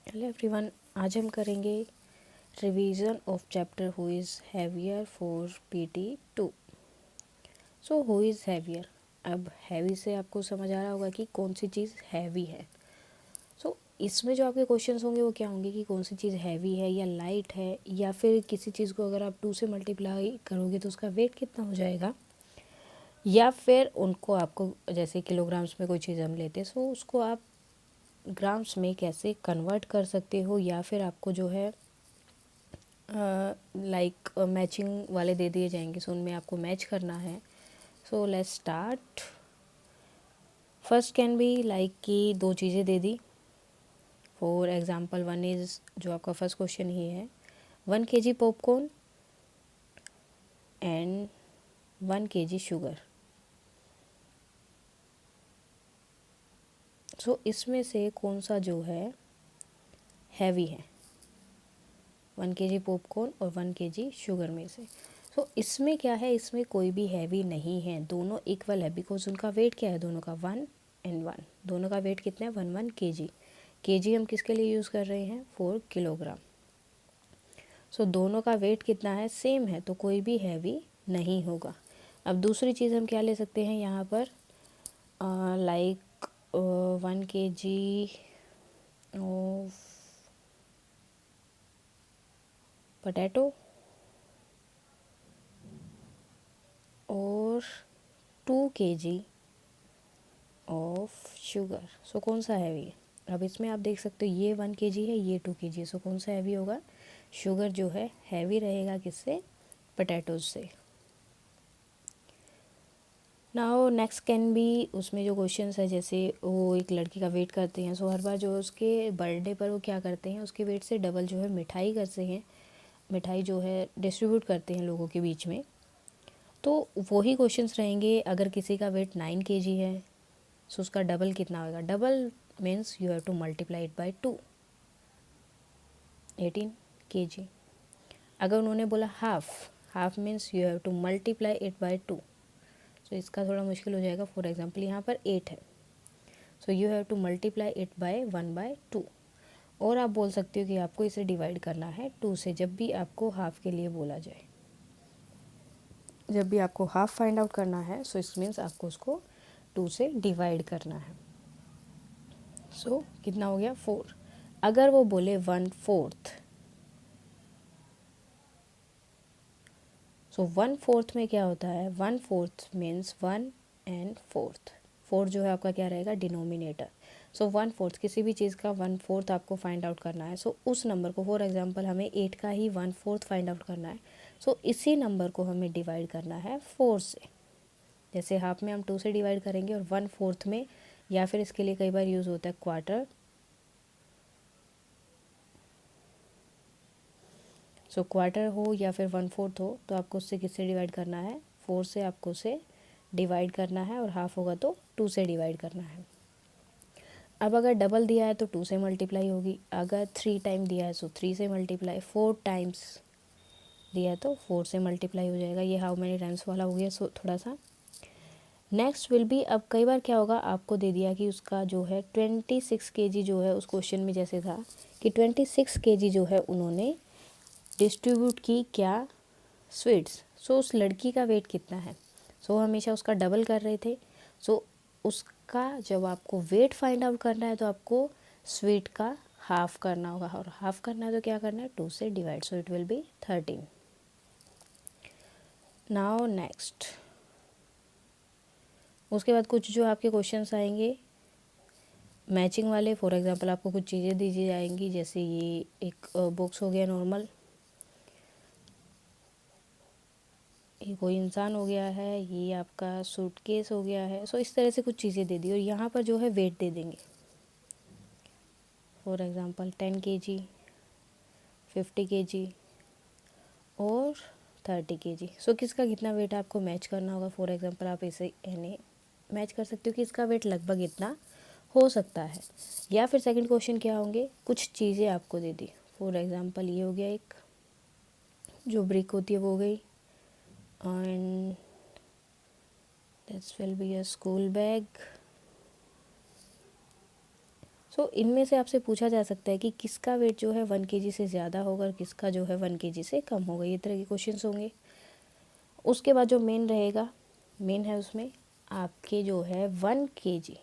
Hello everyone, आज हम करेंगे revision of chapter who is heavier for PT2। So who is heavier. अब heavy से आपको समझ आ रहा होगा कि कौन सी चीज़ हैवी है। सो इसमें जो आपके क्वेश्चंस होंगे वो क्या होंगे कि कौन सी चीज़ हैवी है या लाइट है, या फिर किसी चीज़ को अगर आप 2 से मल्टीप्लाई करोगे तो उसका वेट कितना हो जाएगा, या फिर उनको आपको जैसे किलोग्राम्स में कोई चीज़ हम लेते हैं सो उसको आप ग्राम्स में कैसे कन्वर्ट कर सकते हो, या फिर आपको जो है लाइक मैचिंग वाले दे दिए जाएंगे सो उनमें आपको मैच करना है। So let's start. First can be like कि दो चीज़ें दे दी। फॉर एग्जांपल वन इज़, जो आपका फर्स्ट क्वेश्चन ही है, 1 kg popcorn and 1 kg sugar. So इसमें से कौन सा जो है हैवी है, 1 kg पॉपकॉर्न और 1 kg शुगर में से। सो इसमें क्या है, इसमें कोई भी हैवी नहीं है, दोनों इक्वल है बिकॉज उनका वेट क्या है, दोनों का 1 एंड 1, दोनों का वेट कितना है, 1 1 kg। kg हम किसके लिए यूज़ कर रहे हैं, 4 किलोग्राम। सो दोनों का वेट कितना है, सेम है, तो कोई भी हैवी नहीं होगा। अब दूसरी चीज़ हम क्या ले सकते हैं यहाँ पर, लाइक 1 kg ऑफ पोटैटो और 2 kg ऑफ शुगर। सो कौन सा हैवी है। अब इसमें आप देख सकते हो ये 1 kg है, ये 2 kg है, सो कौन सा हैवी होगा, शुगर जो है हैवी रहेगा किससे, पोटैटोज से। नाउ नेक्स्ट कैन बी, उसमें जो क्वेश्चंस है जैसे वो एक लड़की का वेट करते हैं, सो हर बार जो है उसके बर्थडे पर वो क्या करते हैं, उसके वेट से डबल जो है मिठाई करते हैं, मिठाई जो है डिस्ट्रीब्यूट करते हैं लोगों के बीच में। तो वही क्वेश्चंस रहेंगे, अगर किसी का वेट 9 kg है सो उसका डबल कितना होगा, double means you have to multiply it by 2, 18 kg। अगर उन्होंने बोला half, half means you have to multiply it by 2, सो इसका थोड़ा मुश्किल हो जाएगा। फॉर एग्जांपल यहाँ पर 8 है, so you have to multiply it by 1/2। और आप बोल सकते हो कि आपको इसे डिवाइड करना है 2 से, जब भी आपको हाफ के लिए बोला जाए, जब भी आपको हाफ फाइंड आउट करना है सो इस मीन्स आपको उसको 2 से डिवाइड करना है। सो कितना हो गया, 4। अगर वो बोले 1/4, सो 1/4 में क्या होता है, 1/4 मीन्स 1 and 4, 4 जो है आपका क्या रहेगा, डिनोमिनेटर। सो 1/4 किसी भी चीज़ का 1/4 आपको फाइंड आउट करना है, सो उस नंबर को, फॉर एग्जांपल हमें 8 का ही 1/4 फाइंड आउट करना है, सो इसी नंबर को हमें डिवाइड करना है 4 से। जैसे हाफ में हम 2 से डिवाइड करेंगे और 1/4 में, या फिर इसके लिए कई बार यूज़ होता है क्वार्टर, सो क्वार्टर हो या फिर 1/4 हो तो आपको उससे किससे डिवाइड करना है, 4 से आपको उसे डिवाइड करना है, और हाफ होगा तो 2 से डिवाइड करना है। अब अगर डबल दिया है तो 2 से मल्टीप्लाई होगी, अगर 3 टाइम दिया है सो 3 से मल्टीप्लाई, 4 टाइम्स दिया है तो 4 से मल्टीप्लाई हो जाएगा। ये हाउ मैनी टाइम्स वाला हो गया, सो थोड़ा सा नेक्स्ट विल बी। अब कई बार क्या होगा, आपको दे दिया कि उसका जो है 26 kg जो है, उस क्वेश्चन में जैसे था कि 26 kg जो है उन्होंने डिस्ट्रीब्यूट की क्या, स्वीट्स। सो उस लड़की का वेट कितना है, सो हमेशा उसका डबल कर रहे थे, सो उसका जब आपको वेट फाइंड आउट करना है तो आपको स्वीट का हाफ करना होगा, और हाफ करना है तो क्या करना है, 2 से divide, so it will be 13। Now next, उसके बाद कुछ जो आपके क्वेश्चंस आएंगे मैचिंग वाले। फॉर एग्जांपल आपको कुछ चीज़ें दी जाएंगी, जैसे ये एक बॉक्स हो गया नॉर्मल, ये कोई इंसान हो गया है, ये आपका सूटकेस हो गया है, सो इस तरह से कुछ चीज़ें दे दी और यहाँ पर जो है वेट दे देंगे। फॉर एग्ज़ाम्पल 10 kg, 50 kg और 30 kg। सो किसका कितना वेट आपको मैच करना होगा। फॉर एग्ज़ाम्पल आप इसे यानी मैच कर सकते हो कि इसका वेट लगभग इतना हो सकता है। या फिर सेकंड क्वेश्चन क्या होंगे, कुछ चीज़ें आपको दे दी। फॉर एग्ज़ाम्पल ये हो गया, एक जो ब्रिक होती है वो हो गई, and this will be a school bag. So इनमें से आपसे पूछा जा सकता है कि किसका वेट जो है 1 kg से ज़्यादा होगा और किसका जो है 1 kg से कम होगा, ये तरह के क्वेश्चंस होंगे। उसके बाद जो मेन रहेगा, मेन है उसमें आपके जो है 1 kg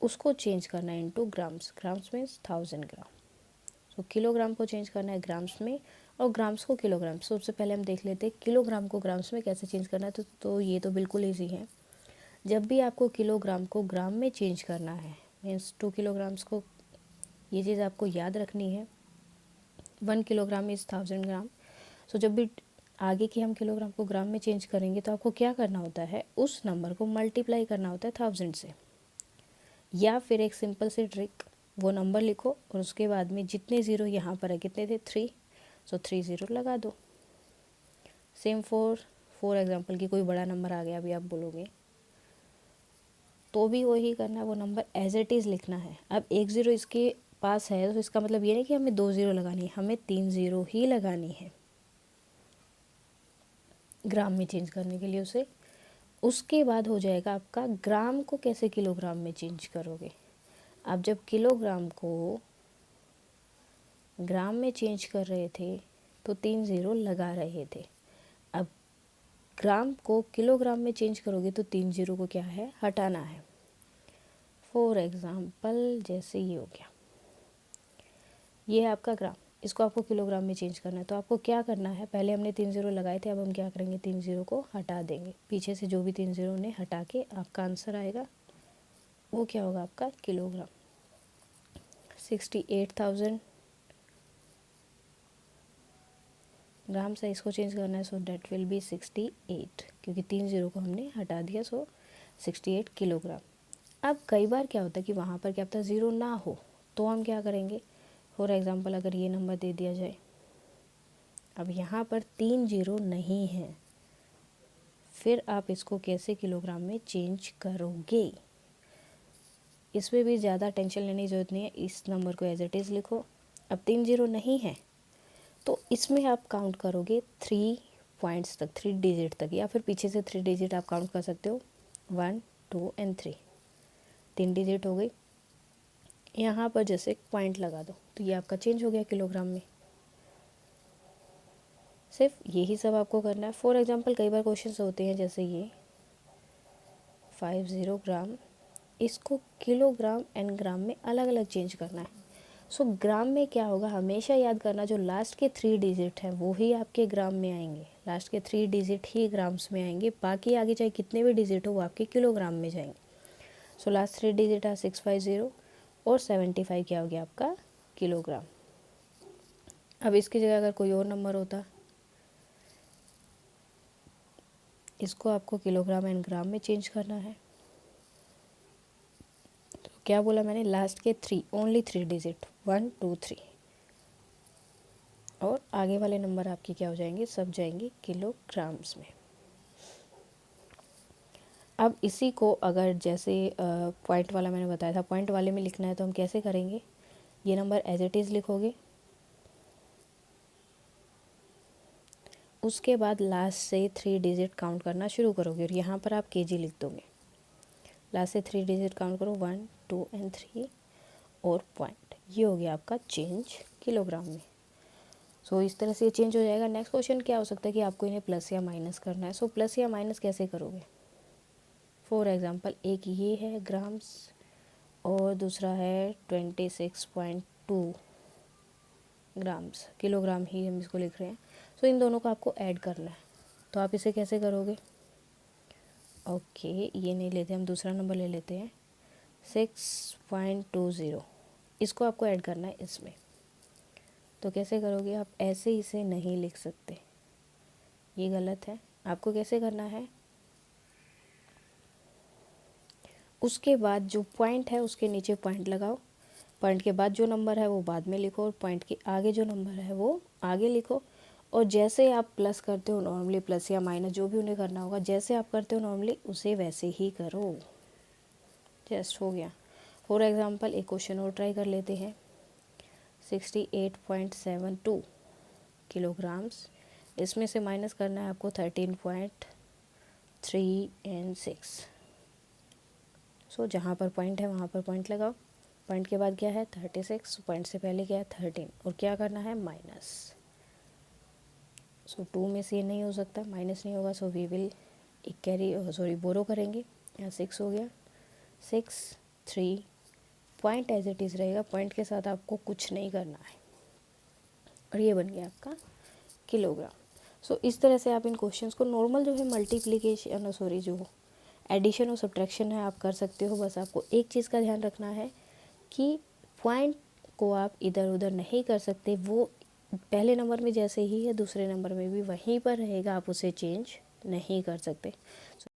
उसको चेंज करना है इनटू ग्राम्स। ग्राम्स मीन्स 1000 ग्राम। सो किलोग्राम को चेंज करना है ग्राम्स में और ग्राम्स को किलोग्राम। सबसे पहले हम देख लेते हैं किलोग्राम को ग्राम्स में कैसे चेंज करना है। तो ये तो बिल्कुल ईजी है। जब भी आपको किलोग्राम को ग्राम में चेंज करना है, मीन्स 2 किलोग्राम्स को, ये चीज़ आपको याद रखनी है। 1 किलोग्राम इज़ 1000 ग्राम। सो जब भी आगे की हम किलोग्राम को ग्राम में चेंज करेंगे तो आपको क्या करना होता है, उस नंबर को मल्टीप्लाई करना होता है 1000 से। या फिर एक सिंपल सी ट्रिक, वो नंबर लिखो और उसके बाद में जितने ज़ीरो यहाँ पर है, कितने थे 3, सो 3 ज़ीरो लगा दो। सेम फॉर एग्जांपल कि कोई बड़ा नंबर आ गया, अभी आप बोलोगे तो भी वही करना है, वो नंबर एज इट इज़ लिखना है। अब 1 ज़ीरो इसके पास है तो इसका मतलब ये नहीं कि हमें 2 ज़ीरो लगानी है, हमें 3 ज़ीरो ही लगानी है ग्राम में चेंज करने के लिए उसे। उसके बाद हो जाएगा आपका ग्राम को कैसे किलोग्राम में चेंज करोगे। आप जब किलोग्राम को ग्राम में चेंज कर रहे थे तो 3 ज़ीरो लगा रहे थे। अब ग्राम को किलोग्राम में चेंज करोगे तो 3 ज़ीरो को क्या है, हटाना है। फॉर एग्ज़ाम्पल जैसे ये हो गया, ये है आपका ग्राम, इसको आपको किलोग्राम में चेंज करना है। तो आपको क्या करना है, पहले हमने 3 ज़ीरो लगाए थे, अब हम क्या करेंगे, 3 ज़ीरो को हटा देंगे। पीछे से जो भी 3 ज़ीरो ने हटा के आपका आंसर आएगा वो क्या होगा, आपका किलोग्राम। 68,000 ग्राम से इसको चेंज करना है, सो डेट विल बी 68, क्योंकि 3 ज़ीरो को हमने हटा दिया, सो 68 किलोग्राम। अब कई बार क्या होता है कि वहाँ पर क्या पता ज़ीरो ना हो, तो हम क्या करेंगे, फॉर एग्ज़ाम्पल अगर ये नंबर दे दिया जाए, अब यहाँ पर 3 ज़ीरो नहीं है, फिर आप इसको कैसे किलोग्राम में चेंज करोगे। इसमें भी ज़्यादा टेंशन लेने की ज़रूरत नहीं है, इस नंबर को एज इट इज़ लिखो। अब 3 ज़ीरो नहीं है तो इसमें आप काउंट करोगे 3 पॉइंट्स तक, 3 डिजिट तक, या फिर पीछे से 3 डिजिट आप काउंट कर सकते हो, 1 2 एंड 3, 3 डिजिट हो गई। यहाँ पर जैसे एक पॉइंट लगा दो तो ये आपका चेंज हो गया किलोग्राम में। सिर्फ यही सब आपको करना है। फॉर एग्जांपल कई बार क्वेश्चंस होते हैं जैसे ये 50 ग्राम, इसको किलोग्राम एंड ग्राम में अलग अलग चेंज करना है। सो ग्राम में क्या होगा, हमेशा याद करना, जो लास्ट के 3 डिजिट हैं वो ही आपके ग्राम में आएंगे, लास्ट के 3 डिजिट ही ग्राम्स में आएंगे, बाकी आगे चाहे कितने भी डिजिट हो वो आपके किलोग्राम में जाएंगे। सो लास्ट 3 डिजिट है 650 और 75 क्या हो गया आपका किलोग्राम। अब इसकी जगह अगर कोई और नंबर होता, इसको आपको किलोग्राम एंड ग्राम में चेंज करना है। तो क्या बोला मैंने, लास्ट के 3, ओनली 3 डिजिट 1 2 3, और आगे वाले नंबर आपके क्या हो जाएंगे, सब जाएंगे किलोग्राम्स में। अब इसी को अगर जैसे पॉइंट वाला मैंने बताया था, पॉइंट वाले में लिखना है तो हम कैसे करेंगे, ये नंबर एज इट इज़ लिखोगे, उसके बाद लास्ट से 3 डिजिट काउंट करना शुरू करोगे और यहाँ पर आप केजी लिख दोगे। लास्ट से 3 डिजिट काउंट करो, 1 2 एंड 3 और पॉइंट, ये हो गया आपका चेंज किलोग्राम में। सो इस तरह से ये चेंज हो जाएगा। नेक्स्ट क्वेश्चन क्या हो सकता है कि आपको इन्हें प्लस या माइनस करना है। सो प्लस या माइनस कैसे करोगे, फॉर एग्ज़ाम्पल एक ये है ग्राम्स और दूसरा है 26.2 ग्राम्स, किलोग्राम ही हम इसको लिख रहे हैं। सो इन दोनों को आपको ऐड करना है, तो आप इसे कैसे करोगे, ओके ये नहीं लेते हम, दूसरा नंबर ले लेते हैं 6.20, इसको आपको ऐड करना है इसमें। तो कैसे करोगे, आप ऐसे इसे नहीं लिख सकते, ये गलत है। आपको कैसे करना है, उसके बाद जो पॉइंट है उसके नीचे पॉइंट लगाओ, पॉइंट के बाद जो नंबर है वो बाद में लिखो और पॉइंट के आगे जो नंबर है वो आगे लिखो। और जैसे आप प्लस करते हो नॉर्मली, प्लस या माइनस जो भी उन्हें करना होगा, जैसे आप करते हो नॉर्मली उसे वैसे ही करो। जस्ट हो गया। फॉर एग्ज़ाम्पल एक क्वेश्चन और ट्राई कर लेते हैं, 68.72 किलोग्राम्स, इसमें से माइनस करना है आपको 13.3 एंड 6, सो जहाँ पर पॉइंट है वहाँ पर पॉइंट लगाओ। पॉइंट के बाद क्या है 36, पॉइंट से पहले क्या है 13, और क्या करना है माइनस। सो 2 में से नहीं हो सकता, माइनस नहीं होगा, सो वी विल एक कैरी सॉरी बोरो करेंगे। यहाँ 6 हो गया, 6 3, पॉइंट एज इट इज़ रहेगा, पॉइंट के साथ आपको कुछ नहीं करना है, और ये बन गया आपका किलोग्राम। सो इस तरह से आप इन क्वेश्चंस को नॉर्मल जो है मल्टीप्लिकेशन सॉरी जो एडिशन और सब्ट्रैक्शन है आप कर सकते हो। बस आपको एक चीज़ का ध्यान रखना है कि पॉइंट को आप इधर उधर नहीं कर सकते, वो पहले नंबर में जैसे ही है दूसरे नंबर में भी वहीं पर रहेगा, आप उसे चेंज नहीं कर सकते।